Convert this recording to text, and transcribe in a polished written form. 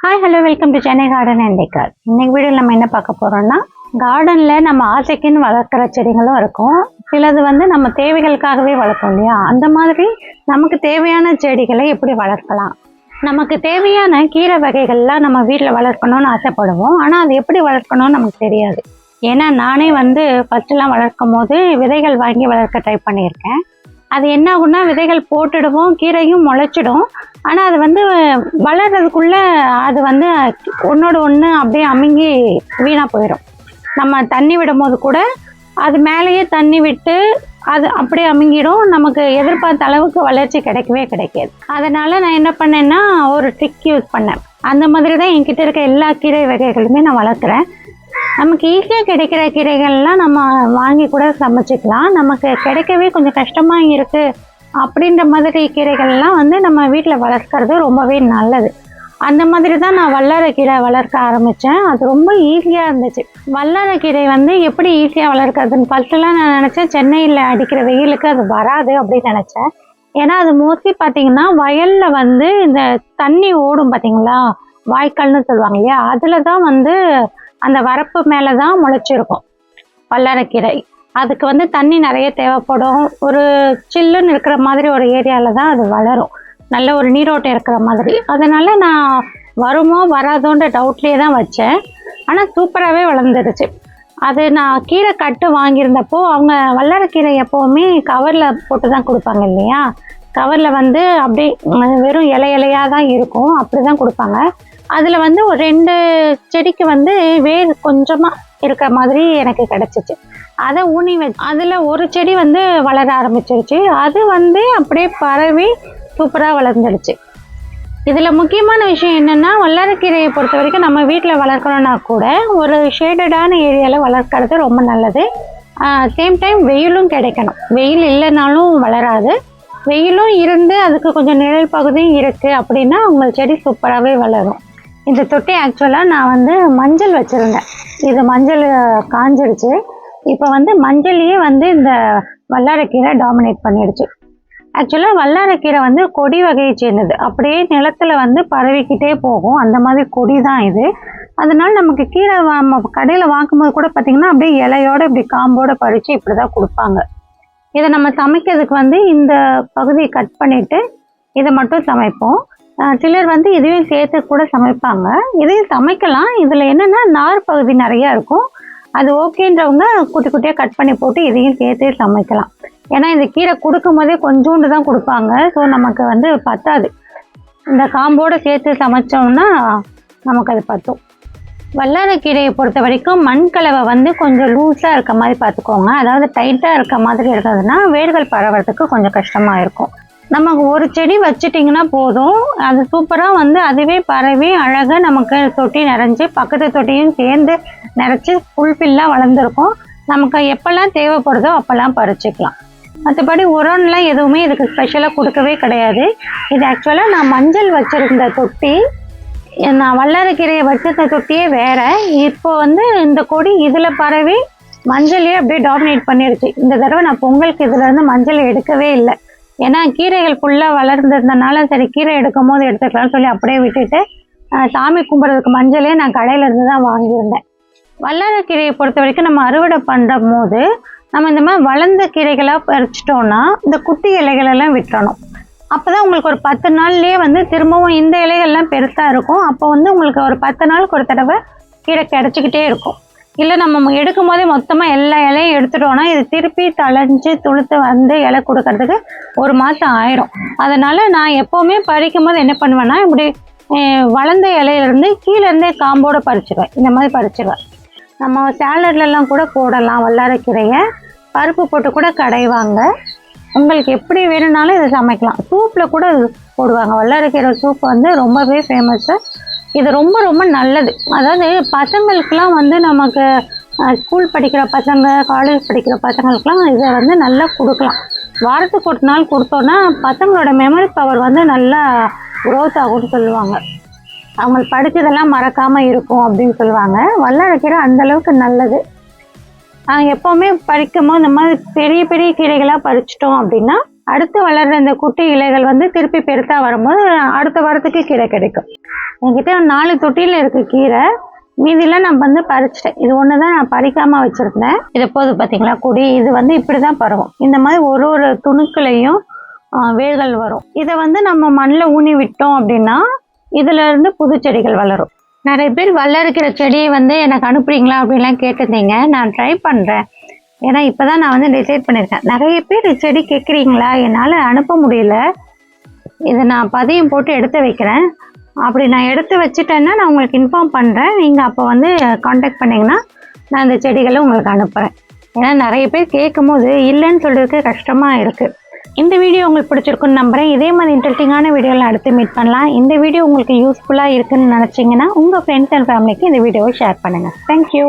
Hi hello welcome to Chennai garden and decker. இன்னைக்கு வீடியோவில் நம்ம என்ன பார்க்க போகிறோம்னா, கார்டனில் நம்ம ஆசைக்குன்னு வளர்க்குற செடிகளும் இருக்கும், சிலது நம்ம தேவைகளுக்காகவே வளர்ப்போம் இல்லையா. அந்த மாதிரி நமக்கு தேவையான செடிகளை எப்படி வளர்க்கலாம், நமக்கு தேவையான கீரை வகைகள்லாம் நம்ம வீட்டில் வளர்க்கணும்னு ஆசைப்படுவோம். ஆனால் அது எப்படி வளர்க்கணும்னு நமக்கு தெரியாது. ஏன்னா நானே ஃபஸ்ட்டுலாம் வளர்க்கும் போது விதைகள் வாங்கி வளர்க்க ட்ரை பண்ணியிருக்கேன். அது என்ன ஆகுன்னா, விதைகள் போட்டுடுவோம், கீரையும் முளைச்சிடும். ஆனால் அது வளர்கிறதுக்குள்ளே அது ஒன்றோடு ஒன்று அப்படியே அமுங்கி வீணாக போயிடும். நம்ம தண்ணி விடும் போது கூட அது மேலேயே தண்ணி விட்டு அது அப்படியே அமுங்கிடும். நமக்கு எதிர்பார்த்த அளவுக்கு வளர்ச்சி கிடைக்கவே கிடைக்காது. அதனால் நான் என்ன பண்ணேன்னா, ஒரு ட்ரிக் யூஸ் பண்ணேன். அந்த மாதிரி தான் என்கிட்ட இருக்க எல்லா கீரை வகைகளுமே நான் வளர்க்குறேன். நமக்கு ஈஸியாக கிடைக்கிற கீரைகள்லாம் நம்ம வாங்கி கூட சமைச்சிக்கலாம். நமக்கு கிடைக்கவே கொஞ்சம் கஷ்டமாக இருக்குது அப்படின்ற மாதிரி கீரைகள்லாம் நம்ம வீட்டில் வளர்க்குறது ரொம்பவே நல்லது. அந்த மாதிரி தான் நான் வல்லாரைக்கீரை வளர்க்க ஆரம்பித்தேன். அது ரொம்ப ஈஸியாக இருந்துச்சு. வல்லாரைக்கீரை எப்படி ஈஸியாக வளர்க்குறதுன்னு ஃபஸ்ட்டெல்லாம் நான் நினச்சேன், சென்னையில் அடிக்கிற வெயிலுக்கு அது வராது அப்படின்னு நினச்சேன். ஏன்னா அது மோஸ்ட்லி பார்த்திங்கன்னா வயலில் இந்த தண்ணி ஓடும் பார்த்திங்களா, வாய்க்கால்னு சொல்லுவாங்க இல்லையா, அதில் தான் அந்த வரப்பு மேலே தான் முளைச்சிருக்கும் வல்லாரைக்கீரை. அதுக்கு தண்ணி நிறைய தேவைப்படும். ஒரு சில்லுன்னு இருக்கிற மாதிரி ஒரு ஏரியாவில் தான் அது வளரும், நல்ல ஒரு நீரோட்டம் இருக்கிற மாதிரி. அதனால் நான் வருமோ வராதோன்ற டவுட்லேயே தான் வச்சேன். ஆனால் சூப்பராகவே வளர்ந்துருச்சு. அது நான் கீரை கட்டு வாங்கியிருந்தப்போ அவங்க வல்லாரைக்கீரை எப்போவுமே கவரில் போட்டு தான் கொடுப்பாங்க இல்லையா. கவரில் அப்படியே வெறும் இலையாக தான் இருக்கும், அப்படி தான் கொடுப்பாங்க. அதில் ஒரு 2 செடிக்கு வேர் கொஞ்சமாக இருக்கிற மாதிரி எனக்கு கிடச்சிச்சு. அதை ஊனி வச்சு அதில் ஒரு செடி வளர ஆரம்பிச்சிருச்சு. அது அப்படியே பரவி சூப்பராக வளர்ந்துடுச்சு. இதில் முக்கியமான விஷயம் என்னென்னா, வல்லாரைக்கீரையை பொறுத்த வரைக்கும் நம்ம வீட்டில் வளர்க்கணுன்னா கூட ஒரு ஷேடடான ஏரியாவில் வளர்க்குறது ரொம்ப நல்லது. சேம் டைம் வெயிலும் கிடைக்கணும். வெயில் இல்லைனாலும் வளராது, வெயிலும் இருந்து அதுக்கு கொஞ்சம் நிழல் பகுதியும் இருக்குது அப்படின்னா உங்கள் செடி சூப்பராகவே வளரும். இந்த தொட்டி ஆக்சுவலாக நான் மஞ்சள் வச்சுருந்தேன். இது மஞ்சள் காஞ்சிடுச்சு. இப்போ மஞ்சளையே இந்த வல்லாரைக்கீரை டாமினேட் பண்ணிடுச்சு. ஆக்சுவலாக வல்லாரைக்கீரை கொடி வகையை சேர்ந்தது. அப்படியே நிலத்தில் பரவிக்கிட்டே போகும், அந்த மாதிரி கொடி தான் இது. அதனால் நமக்கு கீரை கடையில் வாங்கும்போது கூட பார்த்திங்கன்னா அப்படியே இலையோடு இப்படி காம்போடு பறித்து இப்படி தான் கொடுப்பாங்க. இதை நம்ம சமைக்கிறதுக்கு இந்த பகுதியை கட் பண்ணிவிட்டு இதை மட்டும் சமைப்போம். சிலர் இதையும் சேர்த்து கூட சமைப்பாங்க. இதையும் சமைக்கலாம். இதில் என்னென்னா நார் பகுதி நிறையா இருக்கும். அது ஓகேன்றவங்க குட்டி குட்டியாக கட் பண்ணி போட்டு இதையும் சேர்த்தே சமைக்கலாம். ஏன்னா இந்த கீரை கொடுக்கும் போதே கொஞ்சோண்டு தான் கொடுப்பாங்க. ஸோ நமக்கு பத்தாது. இந்த காம்போடு சேர்த்து சமைச்சோம்னா நமக்கு அது பத்தும். வல்லாரைக்கீரையை பொறுத்த வரைக்கும் மண்கலவை கொஞ்சம் லூஸாக இருக்க மாதிரி பார்த்துக்கோங்க. அதாவது டைட்டாக இருக்க மாதிரி இருந்ததுன்னா வேர்கள் பரவறதுக்கு கொஞ்சம் கஷ்டமாக இருக்கும். நமக்கு ஒரு செடி வச்சுட்டிங்கன்னா போதும், அது சூப்பராக அதுவே பரவி அழகாக நமக்கு தொட்டி நிறைஞ்சி பக்கத்து தொட்டியும் சேர்ந்து நிறைச்சி ஃபுல்ஃபில்லாக வளர்ந்துருக்கும். நமக்கு எப்போல்லாம் தேவைப்படுதோ அப்போல்லாம் பறிச்சிக்கலாம். மற்றபடி உரம்லாம் எதுவுமே இதுக்கு ஸ்பெஷலாக கொடுக்கவே கிடையாது. இது ஆக்சுவலாக நான் மஞ்சள் வச்சுருந்த தொட்டி, நான் வல்லாரைக்கீரையை வச்சிருந்த தொட்டியே வேறு. இப்போ இந்த கொடி இதில் பரவி மஞ்சளையே அப்படியே டாமினேட் பண்ணிடுச்சு. இந்த தடவை நான் பொங்கலுக்கு இதிலேருந்து மஞ்சள் எடுக்கவே இல்லை. ஏன்னா கீரைகள் ஃபுல்லாக வளர்ந்துருந்தனால சரி கீரை எடுக்கும் போது எடுத்துக்கலாம்னு சொல்லி அப்படியே விட்டுட்டு சாமி கும்பிட்றதுக்கு மஞ்சளே நான் கடையிலேருந்து தான் வாங்கியிருந்தேன். வல்லாரைக்கீரையை பொறுத்த வரைக்கும் நம்ம அறுவடை பண்ணுற போது நம்ம இந்த மாதிரி வளர்ந்த கீரைகளாக பறிச்சிட்டோன்னா இந்த குட்டி இலைகளெல்லாம் விட்டுறணும். அப்போ தான் உங்களுக்கு ஒரு 10 நாள்லேயே திரும்பவும் இந்த இலைகள்லாம் பெருசாக இருக்கும். அப்போ உங்களுக்கு ஒரு 10 நாளுக்கு ஒரு தடவை கீரை கிடச்சிக்கிட்டே இருக்கும். இல்லை நம்ம எடுக்கும் போதே மொத்தமாக எல்லா இலையும் எடுத்துட்டோன்னா இது திருப்பி தழைஞ்சி துளுத்து இலை கொடுக்கறதுக்கு 1 மாதம் ஆயிடும். அதனால் நான் எப்போவுமே பறிக்கும் போது என்ன பண்ணுவேன்னா, இப்படி வளர்ந்த இலையிலேருந்து கீழேருந்தே காம்போடு பறிச்சிடுவேன். இந்த மாதிரி பறிச்சிடுவேன். நம்ம சேலட்லலாம் கூட போடலாம் வல்லாரைக்கீரையை. பருப்பு போட்டு கூட கடைவாங்க. உங்களுக்கு எப்படி வேணும்னாலும் இதை சமைக்கலாம். சூப்பில் கூட போடுவாங்க. வல்லாரைக்கீரை சூப் ரொம்பவே ஃபேமஸ்ஸு. இது ரொம்ப ரொம்ப நல்லது. அதாவது பசங்களுக்கெலாம் நமக்கு ஸ்கூல் படிக்கிற பசங்க, காலேஜ் படிக்கிற பசங்களுக்கெலாம் இதை நல்லா கொடுக்கலாம். வாரத்துக்கு ஒரு நாள் கொடுத்தோன்னா பசங்களோட மெமரி பவர் நல்லா க்ரோத் ஆகும்னு சொல்லுவாங்க. அவங்களுக்கு படித்ததெல்லாம் மறக்காமல் இருக்கும் அப்படின்னு சொல்லுவாங்க. வல்லாரைக்கீரை அந்தளவுக்கு நல்லது. எப்போவுமே பறிக்கும் போது இந்த மாதிரி பெரிய பெரிய கீரைகளாக பறிச்சிட்டோம் அப்படின்னா அடுத்து வளர்ற இந்த குட்டி இலைகள் வந்து திருப்பி பெருத்தா வரும்போது அடுத்த வாரத்துக்கு கீரை கிடைக்கும். என்கிட்ட 4 தொட்டியில் இருக்குது கீரை. மீதிலாம் நான் வந்து பறிச்சிட்டேன். இது ஒன்று தான் நான் பறிக்காமல் வச்சுருந்தேன். இது போது பார்த்தீங்களா கொடி, இது வந்து இப்படி தான் பரவும். இந்த மாதிரி ஒரு துணுக்குலையும் வேர்கள் வரும். இதை வந்து நம்ம மண்ணில் ஊனி விட்டோம் அப்படின்னா இதிலேருந்து புது செடிகள் வளரும். நிறைய பேர் வளர்க்கிற செடியை வந்து எனக்கு அனுப்புறீங்களா அப்படின்லாம் கேட்டிருந்தீங்க. நான் ட்ரை பண்ணுறேன். ஏன்னா இப்போ தான் நான் வந்து டிசைட் பண்ணியிருக்கேன். நிறைய பேர் செடி கேட்குறீங்களா, என்னால் அனுப்ப முடியல. இதை நான் பதியம் போட்டு எடுத்து வைக்கிறேன். அப்படி நான் எடுத்து வச்சுட்டேன்னா நான் உங்களுக்கு இன்ஃபார்ம் பண்ணுறேன். நீங்கள் அப்போ வந்து காண்டாக்ட் பண்ணிங்கன்னா நான் இந்த செடிகளை உங்களுக்கு அனுப்புகிறேன். ஏன்னா நிறைய பேர் கேட்கும் போது இல்லைன்னு சொல்கிறதுக்கு கஷ்டமாக இருக்குது. இந்த வீடியோ உங்களுக்கு பிடிச்சிருக்குன்னு நம்புகிறேன். இதே மாதிரி இன்ட்ரெஸ்டிங்கான வீடியோவில் அடுத்து மீட் பண்ணலாம். இந்த வீடியோ உங்களுக்கு யூஸ்ஃபுல்லாக இருக்குன்னு நினச்சிங்கன்னா உங்கள் ஃப்ரெண்ட்ஸ் அண்ட் ஃபேமிலிக்கு இந்த வீடியோவை ஷேர் பண்ணுங்கள். தேங்க்யூ.